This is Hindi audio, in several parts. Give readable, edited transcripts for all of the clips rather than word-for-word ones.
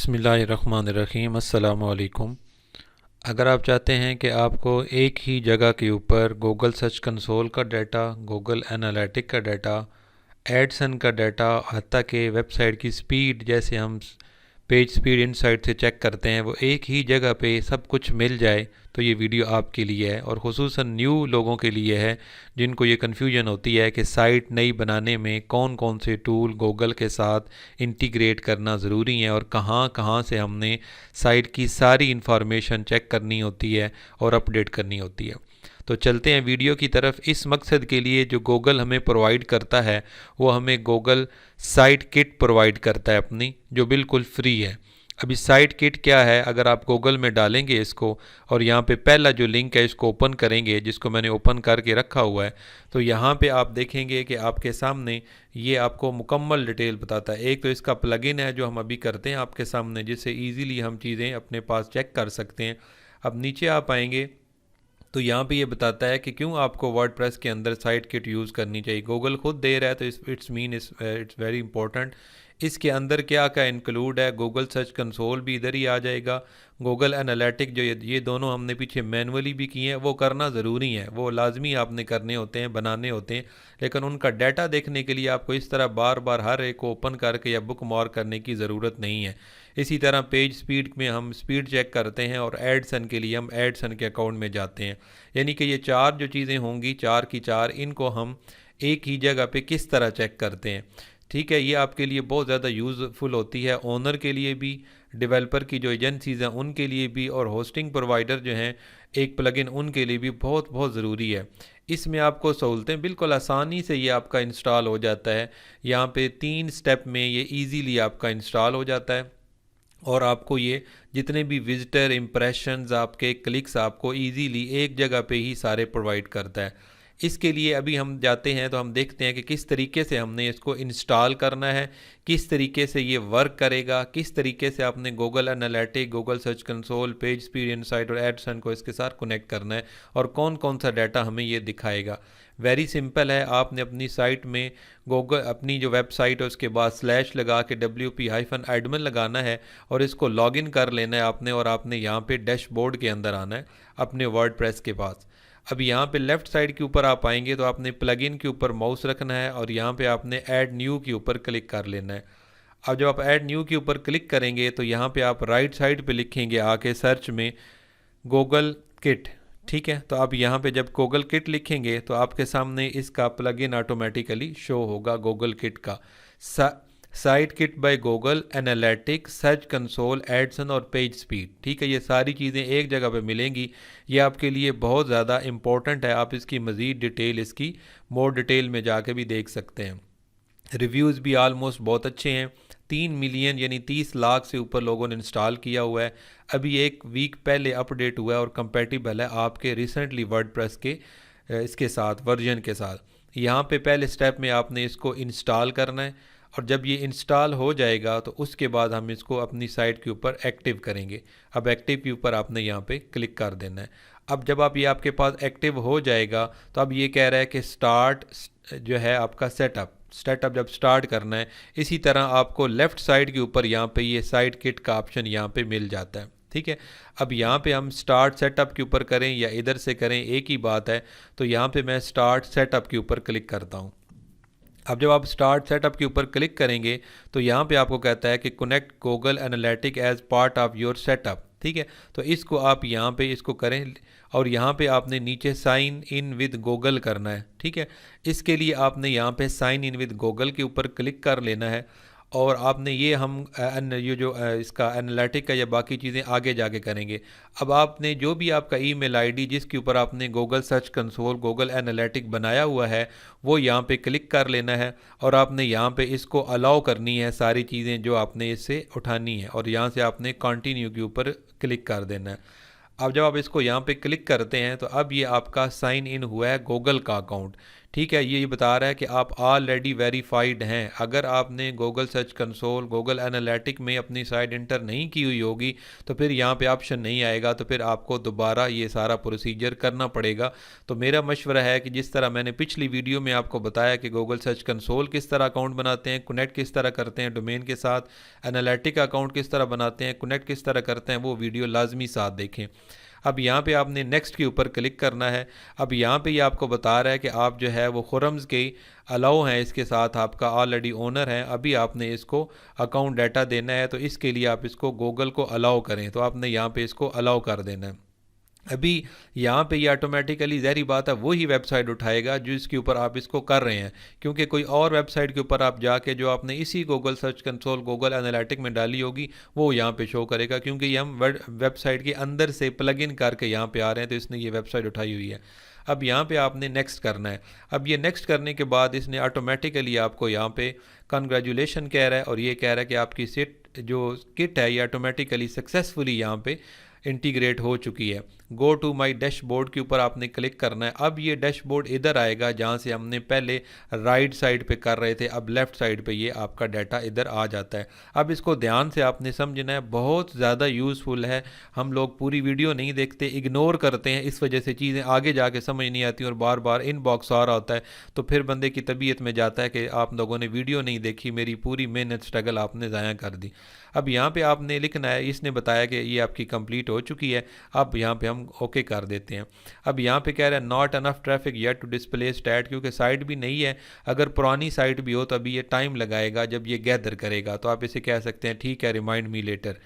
बिस्मिल्लाहिर्रहमानिर्रहीम अस्सलामु अलैकुम। अगर आप चाहते हैं कि आपको एक ही जगह के ऊपर गूगल सर्च कंसोल का डाटा, गूगल एनालिटिक का डाटा, एडसन का डाटा, हत्ता कि वेबसाइट की स्पीड जैसे हम पेज स्पीड इनसाइट से चेक करते हैं वो एक ही जगह पे सब कुछ मिल जाए, तो ये वीडियो आपके लिए है और ख़ुसूसन न्यू लोगों के लिए है जिनको ये कन्फ्यूजन होती है कि साइट नई बनाने में कौन कौन से टूल गूगल के साथ इंटीग्रेट करना ज़रूरी है और कहाँ कहाँ से हमने साइट की सारी इंफॉर्मेशन चेक करनी होती है और अपडेट करनी होती है। तो चलते हैं वीडियो की तरफ। इस मकसद के लिए जो गूगल हमें प्रोवाइड करता है वो हमें गूगल साइट किट प्रोवाइड करता है अपनी, जो बिल्कुल फ्री है। अभी साइट किट क्या है, अगर आप गूगल में डालेंगे इसको और यहाँ पे पहला जो लिंक है इसको ओपन करेंगे, जिसको मैंने ओपन करके रखा हुआ है, तो यहाँ पे आप देखेंगे कि आपके सामने ये आपको मुकम्मल डिटेल बताता है। एक तो इसका प्लगइन है जो हम अभी करते हैं आपके सामने, जिससे ईज़िली हम चीज़ें अपने पास चेक कर सकते हैं। अब नीचे आप आएंगे तो यहाँ पे ये बताता है कि क्यों आपको वर्डप्रेस के अंदर साइट किट यूज़ करनी चाहिए। गूगल खुद दे रहा है तो इट्स वेरी इंपॉर्टेंट। इसके अंदर क्या क्या इंक्लूड है, गूगल सर्च कंसोल भी इधर ही आ जाएगा, गूगल एनालिटिक जो ये दोनों हमने पीछे मैनुअली भी किए हैं, वो करना ज़रूरी है, वो लाजमी आपने करने होते हैं, बनाने होते हैं। लेकिन उनका डाटा देखने के लिए आपको इस तरह बार बार हर एक को ओपन करके या बुक मार्क करने की ज़रूरत नहीं है। इसी तरह पेज स्पीड में हम स्पीड चेक करते हैं और एडसन के लिए हम एडसन के अकाउंट में जाते हैं। यानी कि ये चार जो चीज़ें होंगी, चार की चार, इनको हम एक ही जगह पे किस तरह चेक करते हैं। ठीक है, ये आपके लिए बहुत ज़्यादा यूज़फुल होती है, ओनर के लिए भी, डेवलपर की जो एजेंसीज़ हैं उनके लिए भी, और होस्टिंग प्रोवाइडर जो हैं एक प्लगइन उनके लिए भी बहुत बहुत ज़रूरी है। इसमें आपको सहूलतें बिल्कुल आसानी से ये आपका इंस्टॉल हो जाता है। यहाँ पे 3 स्टेप में ये इजीली आपका इंस्टॉल हो जाता है और आपको ये जितने भी विजिटर इम्प्रेशंस, आपके क्लिक्स आपको इजीली एक जगह पे ही सारे प्रोवाइड करता है। इसके लिए अभी हम जाते हैं तो हम देखते हैं कि किस तरीके से हमने इसको इंस्टॉल करना है, किस तरीके से ये वर्क करेगा, किस तरीके से आपने Google analytic, Google search console, page speed insight और एडसन को इसके साथ कनेक्ट करना है और कौन कौन सा डाटा हमें ये दिखाएगा। वेरी सिंपल है। आपने अपनी साइट में गूगल, अपनी जो वेबसाइट है उसके बाद स्लैश लगा के wp-admin लगाना है और इसको लॉगिन कर लेना है आपने, और आपने यहाँ पे डैशबोर्ड के अंदर आना है अपने वर्डप्रेस के पास। अब यहाँ पे लेफ़्ट साइड के ऊपर आप आएंगे तो आपने प्लगइन के ऊपर माउस रखना है और यहाँ पे आपने ऐड न्यू के ऊपर क्लिक कर लेना है। अब जब आप ऐड न्यू के ऊपर क्लिक करेंगे तो यहाँ पे आप राइट साइड पे लिखेंगे आके सर्च में गूगल किट। ठीक है, तो आप यहाँ पे जब गूगल किट लिखेंगे तो आपके सामने इसका प्लगइन ऑटोमेटिकली शो होगा गूगल किट का। Site kit by Google analytic, search console, Edson और पेज स्पीड। ठीक है, ये सारी चीज़ें एक जगह पे मिलेंगी। ये आपके लिए बहुत ज़्यादा इंपॉर्टेंट है। आप इसकी मज़ीद डिटेल, इसकी मोर डिटेल में जाके भी देख सकते हैं। रिव्यूज़ भी आलमोस्ट बहुत अच्छे हैं। 3 मिलियन यानी 30 लाख से ऊपर लोगों ने इंस्टॉल किया हुआ है। अभी एक वीक पहले अपडेट हुआ है और कंपेटिबल है आपके रिसेंटली वर्डप्रेस के इसके साथ, वर्जन के साथ। यहाँ पे पहले स्टेप में आपने इसको इंस्टॉल करना है और जब ये इंस्टॉल हो जाएगा तो उसके बाद हम इसको अपनी साइट के ऊपर एक्टिव करेंगे। अब एक्टिव के ऊपर आपने यहाँ पे क्लिक कर देना है। अब जब आप ये आपके पास एक्टिव हो जाएगा तो अब ये कह रहा है कि स्टार्ट जो है आपका सेटअप जब स्टार्ट करना है। इसी तरह आपको लेफ़्ट साइड के ऊपर यहाँ पे ये साइट किट का ऑप्शन यहाँ पे मिल जाता है। ठीक है, अब यहाँ पे हम स्टार्ट सेटअप के ऊपर करें या इधर से करें एक ही बात है। तो यहाँ पे मैं स्टार्ट सेटअप के ऊपर क्लिक करता हूँ। अब जब आप स्टार्ट सेटअप के ऊपर क्लिक करेंगे तो यहाँ पे आपको कहता है कि connect Google analytic as part of your setup. ठीक है, तो इसको आप यहाँ पे इसको करें और यहाँ पे आपने नीचे साइन इन विद गूगल करना है। ठीक है, इसके लिए आपने यहाँ पे साइन इन विद गूगल के ऊपर क्लिक कर लेना है और आपने ये ये जो इसका एनालिटिक का या बाकी चीज़ें आगे जाके करेंगे। अब आपने जो भी आपका ईमेल आईडी जिसके ऊपर आपने Google search console, Google analytic बनाया हुआ है, वो यहाँ पे क्लिक कर लेना है और आपने यहाँ पे इसको अलाउ करनी है सारी चीज़ें जो आपने इससे उठानी है, और यहाँ से आपने कंटिन्यू के ऊपर क्लिक कर देना है। अब जब आप इसको यहाँ पे क्लिक करते हैं तो अब ये आपका साइन इन हुआ है गूगल का अकाउंट। ठीक है, ये बता रहा है कि आप ऑलरेडी वेरीफाइड हैं। अगर आपने Google search console, Google analytic में अपनी साइट इंटर नहीं की हुई होगी तो फिर यहाँ पे ऑप्शन नहीं आएगा, तो फिर आपको दोबारा ये सारा प्रोसीजर करना पड़ेगा। तो मेरा मशवरा है कि जिस तरह मैंने पिछली वीडियो में आपको बताया कि गूगल सर्च कंसोल किस तरह अकाउंट बनाते हैं, कनेक्ट किस तरह करते हैं डोमेन के साथ, एनालिटिक अकाउंट किस तरह बनाते हैं, कनेक्ट किस तरह करते हैं, वो वीडियो लाजमी साथ देखें। अब यहाँ पे आपने नेक्स्ट के ऊपर क्लिक करना है। अब यहाँ पे ये आपको बता रहा है कि आप जो है वो खुरम्स के अलाउ हैं, इसके साथ आपका ऑलरेडी ओनर है, अभी आपने इसको अकाउंट डाटा देना है, तो इसके लिए आप इसको गूगल को अलाउ करें, तो आपने यहाँ पे इसको अलाउ कर देना है। अभी यहाँ पे ये ऑटोमेटिकली ज़ाहिर बात है वही वेबसाइट उठाएगा जिसके ऊपर आप इसको कर रहे हैं, क्योंकि कोई और वेबसाइट के ऊपर आप जाके जो आपने इसी Google search console, Google analytic में डाली होगी वो यहाँ पे शो करेगा, क्योंकि ये हम वेबसाइट के अंदर से प्लग इन करके यहाँ पे आ रहे हैं, तो इसने ये वेबसाइट उठाई हुई है। अब यहाँ पे आपने नेक्स्ट करना है। अब ये नेक्स्ट करने के बाद इसने ऑटोमेटिकली आपको यहाँ पे कंग्रेचुलेशन कह रहा है, और ये कह रहा है कि आपकी सिट जो किट है ये ऑटोमेटिकली सक्सेसफुली यहाँ पे इंटीग्रेट हो चुकी है। गो टू माई डैशबोर्ड के ऊपर आपने क्लिक करना है। अब ये डैशबोर्ड इधर आएगा जहाँ से हमने पहले राइट साइड पे कर रहे थे, अब लेफ़्ट साइड पे ये आपका डाटा इधर आ जाता है। अब इसको ध्यान से आपने समझना है, बहुत ज़्यादा यूज़फुल है। हम लोग पूरी वीडियो नहीं देखते, इग्नोर करते हैं, इस वजह से चीज़ें आगे जाके समझ नहीं आती और बार बार इनबॉक्स आ रहा होता है, तो फिर बंदे की तबीयत में जाता है कि आप लोगों ने वीडियो नहीं देखी, मेरी पूरी मेहनत स्ट्रगल आपने ज़ाया कर दी। अब यहाँ पे आपने लिखना है, इसने बताया कि ये आपकी कंप्लीट हो चुकी है, अब यहाँ पे हम ओके कर देते हैं। अब यहाँ पे कह रहा है not enough traffic yet to display stat, क्योंकि साइट भी नहीं है, अगर पुरानी साइट भी हो तो अभी ये टाइम लगाएगा जब ये गैदर करेगा, तो आप इसे कह सकते हैं ठीक है, रिमाइंड मी लेटर।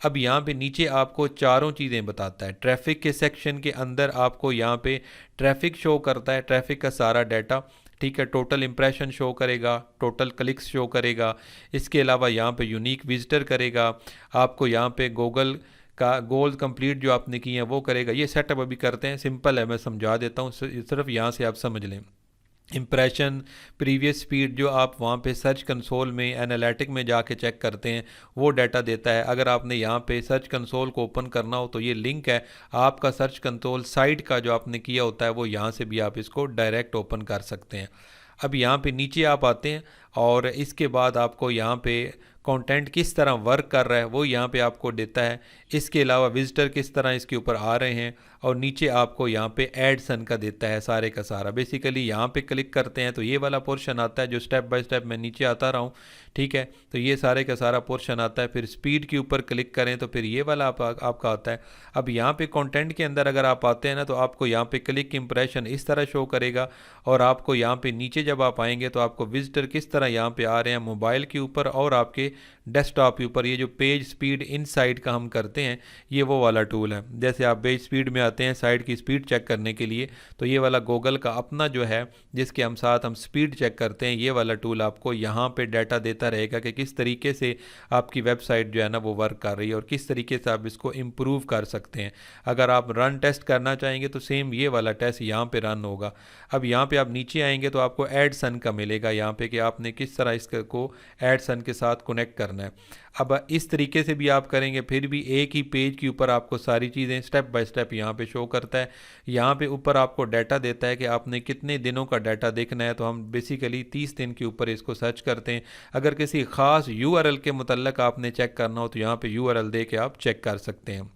अब यहाँ पे नीचे आपको चारों चीज़ें बताता है। ट्रैफिक के सेक्शन के अंदर आपको यहाँ पे ट्रैफिक शो करता है, ट्रैफिक का सारा डाटा, ठीक है, टोटल इंप्रेशन शो करेगा, टोटल क्लिक्स शो करेगा, इसके अलावा यहाँ पे यूनिक विजिटर करेगा, आपको यहाँ पे गूगल का गोल्स कंप्लीट जो आपने किए हैं वो करेगा। ये सेटअप अभी करते हैं, सिंपल है, मैं समझा देता हूँ, सिर्फ यहाँ से आप समझ लें। इम्प्रेशन, प्रीवियस स्पीड जो आप वहाँ पे सर्च कंसोल में एनालिटिक में जाके चेक करते हैं वो डाटा देता है। अगर आपने यहाँ पे सर्च कंसोल को ओपन करना हो तो ये लिंक है, आपका सर्च कंसोल साइट का जो आपने किया होता है वो यहाँ से भी आप इसको डायरेक्ट ओपन कर सकते हैं। अब यहाँ पे नीचे आप आते हैं और इसके बाद आपको यहाँ पे कंटेंट किस तरह वर्क कर रहा है वो यहाँ पे आपको देता है। इसके अलावा विजिटर किस तरह इसके ऊपर आ रहे हैं, और नीचे आपको यहाँ पे ऐड सन का देता है सारे का सारा। बेसिकली यहाँ पे क्लिक करते हैं तो ये वाला पोर्शन आता है जो स्टेप बाय स्टेप मैं नीचे आता रहा हूँ, ठीक है, तो ये सारे का सारा पोर्शन आता है। फिर स्पीड के ऊपर क्लिक करें तो फिर ये वाला आपका आता है। अब यहाँ पे कंटेंट के अंदर अगर आप आते हैं ना तो आपको यहाँ पे क्लिक इंप्रेशन इस तरह शो करेगा, और आपको यहाँ पे नीचे जब आप आएंगे तो आपको विजिटर किस तरह यहाँ पे आ रहे हैं मोबाइल के ऊपर और आपके डेस्कटॉप के ऊपर। ये जो पेज स्पीड इनसाइड का हम करते हैं ये वो वाला टूल है। जैसे आप पेज स्पीड में आते हैं साइट की स्पीड चेक करने के लिए, तो ये वाला गूगल का अपना जो है जिसके हम साथ हम स्पीड चेक करते हैं, ये वाला टूल आपको यहाँ पे डाटा देता रहेगा कि किस तरीके से आपकी वेबसाइट जो है ना वो वर्क कर रही है और किस तरीके से आप इसको इम्प्रूव कर सकते हैं। अगर आप रन टेस्ट करना चाहेंगे तो सेम ये वाला टेस्ट यहाँ पे रन होगा। अब यहाँ पे आप नीचे आएंगे तो आपको एड सन का मिलेगा यहाँ पे कि आपने किस तरह इसको एड सन के साथ कनेक्ट करना है। अब इस तरीके से भी आप करेंगे फिर भी एक ही पेज के ऊपर आपको सारी चीज़ें स्टेप बाय स्टेप यहाँ पे शो करता है। यहाँ पे ऊपर आपको डाटा देता है कि आपने कितने दिनों का डाटा देखना है, तो हम बेसिकली 30 दिन के ऊपर इसको सर्च करते हैं। अगर किसी ख़ास यूआरएल के मुतल्लक आपने चेक करना हो तो यहाँ पे यूआरएल दे के आप चेक कर सकते हैं।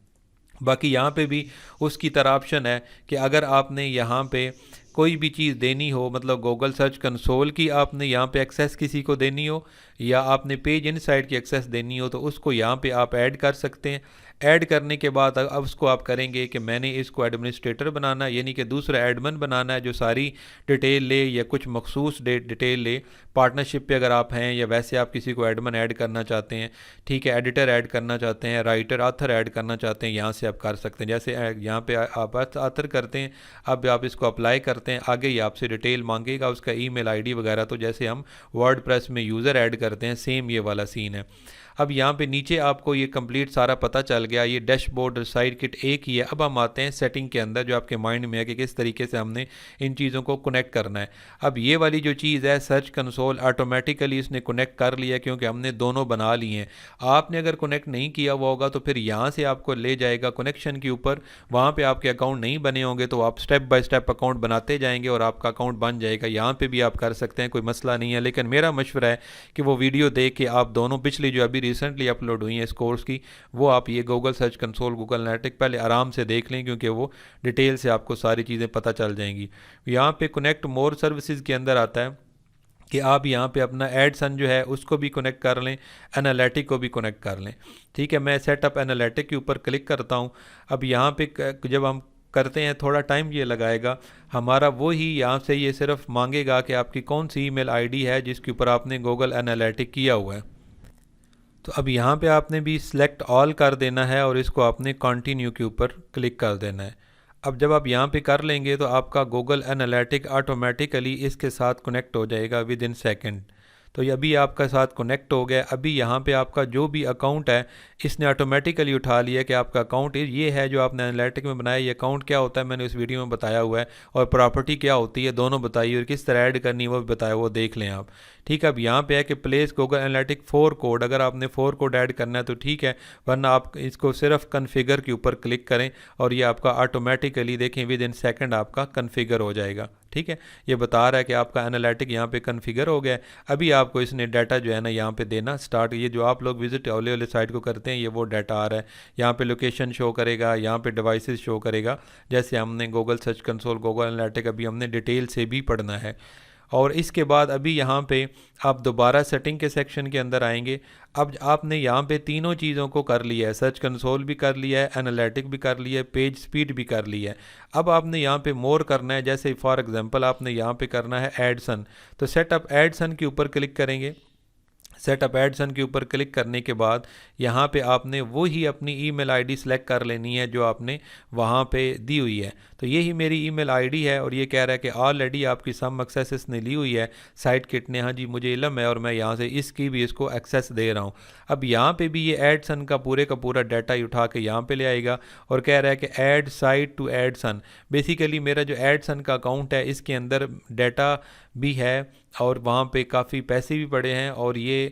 बाकी यहाँ पे भी उसकी तरह ऑप्शन है कि अगर आपने यहाँ पे कोई भी चीज़ देनी हो, मतलब गूगल सर्च कंसोल की आपने यहाँ पे एक्सेस किसी को देनी हो या आपने पेज इनसाइड की एक्सेस देनी हो तो उसको यहाँ पे आप ऐड कर सकते हैं। ऐड करने के बाद अब उसको आप करेंगे कि मैंने इसको एडमिनिस्ट्रेटर बनाना है, यानी कि दूसरा एडमिन बनाना है जो सारी डिटेल ले या कुछ मखसूस डिटेल ले। पार्टनरशिप पे अगर आप हैं या वैसे आप किसी को एडमिन ऐड करना चाहते हैं, ठीक है, एडिटर ऐड करना चाहते हैं, राइटर ऑथर ऐड करना चाहते हैं, यहाँ से आप कर सकते हैं। जैसे यहाँ पे आप ऑथर करते हैं, अब आप इसको अप्लाई करते हैं, आगे ही आपसे डिटेल मांगेगा उसका ईमेल आईडी वगैरह, तो जैसे हम वर्डप्रेस में यूज़र ऐड करते हैं सेम ये वाला सीन है। अब यहाँ पे नीचे आपको ये कंप्लीट सारा पता चल गया, ये डैशबोर्ड साइड किट एक ही है। अब हम आते हैं सेटिंग के अंदर, जो आपके माइंड में है कि किस तरीके से हमने इन चीज़ों को कनेक्ट करना है। अब ये वाली जो चीज़ है सर्च कंसोल ऑटोमेटिकली इसने कनेक्ट कर लिया, क्योंकि हमने दोनों बना लिए हैं। आपने अगर कनेक्ट नहीं किया हुआ होगा तो फिर यहाँ से आपको ले जाएगा कनेक्शन के ऊपर, वहाँ पे आपके अकाउंट नहीं बने होंगे तो आप स्टेप बाय स्टेप अकाउंट बनाते जाएंगे और आपका अकाउंट बन जाएगा। यहाँ पे भी आप कर सकते हैं, कोई मसला नहीं है। लेकिन मेरा मशवरा है कि वो वीडियो देख के आप दोनों, पिछली जो अभी रिसेंटली अपलोड हुई है इस कोर्स की, वो आप ये Google search console, Google analytic पहले आराम से देख लें, क्योंकि वो डिटेल से आपको सारी चीज़ें पता चल जाएंगी। यहाँ पे कनेक्ट मोर सर्विसेज के अंदर आता है कि आप यहाँ पे अपना एडसन जो है उसको भी कनेक्ट कर लें, एनालिटिक को भी कनेक्ट कर लें। ठीक है, मैं सेटअप एनालिटिक के ऊपर क्लिक करता हूँ। अब यहाँ पे जब हम करते हैं थोड़ा टाइम ये लगाएगा, हमारा वो ही यहाँ से ये सिर्फ मांगेगा कि आपकी कौन सी ईमेल आईडी है जिसके ऊपर आपने गूगल एनालिटिक किया हुआ है। तो अब यहाँ पे आपने भी सिलेक्ट ऑल कर देना है और इसको आपने कंटिन्यू के ऊपर क्लिक कर देना है। अब जब आप यहाँ पे कर लेंगे तो आपका गूगल एनालिटिक ऑटोमेटिकली इसके साथ कनेक्ट हो जाएगा विद इन सेकेंड। तो ये अभी आपका साथ कनेक्ट हो गया। अभी यहाँ पे आपका जो भी अकाउंट है इसने ऑटोमेटिकली उठा लिया कि आपका अकाउंट ये है जो आपने एनालिटिक में बनाया। ये अकाउंट क्या होता है मैंने उस वीडियो में बताया हुआ है, और प्रॉपर्टी क्या होती है दोनों बताई, और किस तरह ऐड करनी है वो भी बताया, वो देख लें आप। ठीक है, अब यहाँ पे है कि प्लेस गूगल एनालिटिक 4 कोड, अगर आपने 4 कोड ऐड करना है तो ठीक है, वरना आप इसको सिर्फ कन्फिगर के ऊपर क्लिक करें और ये आपका ऑटोमेटिकली देखें विद इन सेकेंड आपका कन्फिगर हो जाएगा। ठीक है, ये बता रहा है कि आपका एनालिटिक यहाँ पे कन्फिगर हो गया है। अभी आपको इसने डाटा जो है ना यहाँ पे देना स्टार्ट, ये जो आप लोग विजिट ओले ओले साइट को करते हैं ये वो डाटा आ रहा है। यहाँ पे लोकेशन शो करेगा, यहाँ पे डिवाइसेस शो करेगा, जैसे हमने Google search console, Google analytic अभी हमने डिटेल से भी पढ़ना है। और इसके बाद अभी यहाँ पे आप दोबारा सेटिंग के सेक्शन के अंदर आएंगे। अब आपने यहाँ पे तीनों चीज़ों को कर लिया है, सर्च कंसोल भी कर लिया है, एनालिटिक भी कर लिया है, पेज स्पीड भी कर लिया है। अब आपने यहाँ पे मोर करना है, जैसे फॉर एग्जांपल आपने यहाँ पे करना है एडसन, तो सेटअप एडसन के ऊपर क्लिक करेंगे। सेटअप एडसन के ऊपर क्लिक करने के बाद यहाँ पे आपने वो ही अपनी ईमेल आईडी सेलेक्ट कर लेनी है जो आपने वहाँ पे दी हुई है। तो यही मेरी ईमेल आईडी है और ये कह रहा है कि ऑलरेडी आपकी सम एक्सेस इसने ली हुई है साइट किट ने। हाँ जी, मुझे इल्म है और मैं यहाँ से इसकी भी इसको एक्सेस दे रहा हूँ। अब यहाँ पे भी ये एडसन का पूरा डाटा ही उठा के यहाँ पे ले आएगा और कह रहा है कि add site to AdSense. Basically मेरा जो एडसन का अकाउंट है इसके अंदर डाटा भी है और वहाँ पे काफ़ी पैसे भी पड़े हैं, और ये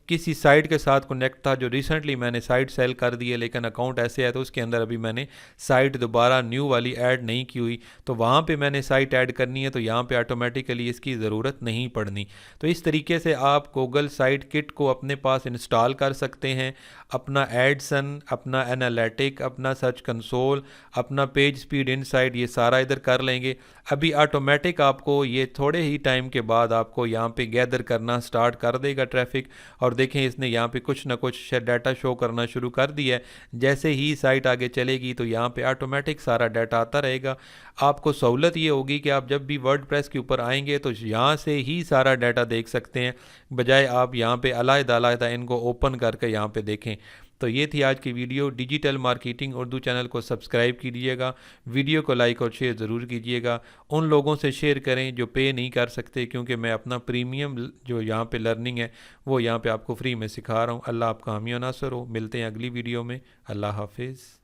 किसी साइट के साथ कनेक्ट था जो रिसेंटली मैंने साइट सेल कर दी है, लेकिन अकाउंट ऐसे है तो उसके अंदर अभी मैंने साइट दोबारा न्यू वाली ऐड नहीं की हुई, तो वहाँ पे मैंने साइट ऐड करनी है, तो यहाँ पे ऑटोमेटिकली इसकी ज़रूरत नहीं पड़नी। तो इस तरीके से आप गूगल साइट किट को अपने पास इंस्टॉल कर सकते हैं। अपना एडसन, अपना एनालिटिक, अपना सर्च कंसोल, अपना पेज स्पीड इनसाइट, ये सारा इधर कर लेंगे। अभी ऑटोमेटिक आपको ये थोड़े ही टाइम के बाद आपको यहाँ पे गैदर करना स्टार्ट कर देगा ट्रैफिक, और देखें इसने यहाँ पे कुछ ना कुछ डाटा शो करना शुरू कर दिया है। जैसे ही साइट आगे चलेगी तो यहाँ पे ऑटोमेटिक सारा डाटा आता रहेगा। आपको सहूलत ये होगी कि आप जब भी वर्डप्रेस के ऊपर आएंगे तो यहाँ से ही सारा डाटा देख सकते हैं, बजाय आप यहाँ पे अलग-अलग इनको ओपन करके यहाँ पे देखें। तो ये थी आज की video. Digital marketing Urdu channel को सब्सक्राइब कीजिएगा, वीडियो को लाइक और शेयर ज़रूर कीजिएगा। उन लोगों से शेयर करें जो पे नहीं कर सकते, क्योंकि मैं अपना प्रीमियम जो यहाँ पे लर्निंग है वो यहाँ पे आपको फ्री में सिखा रहा हूँ। अल्लाह आपका हामी और नासर हो। मिलते हैं अगली वीडियो में। अल्लाह हाफिज़।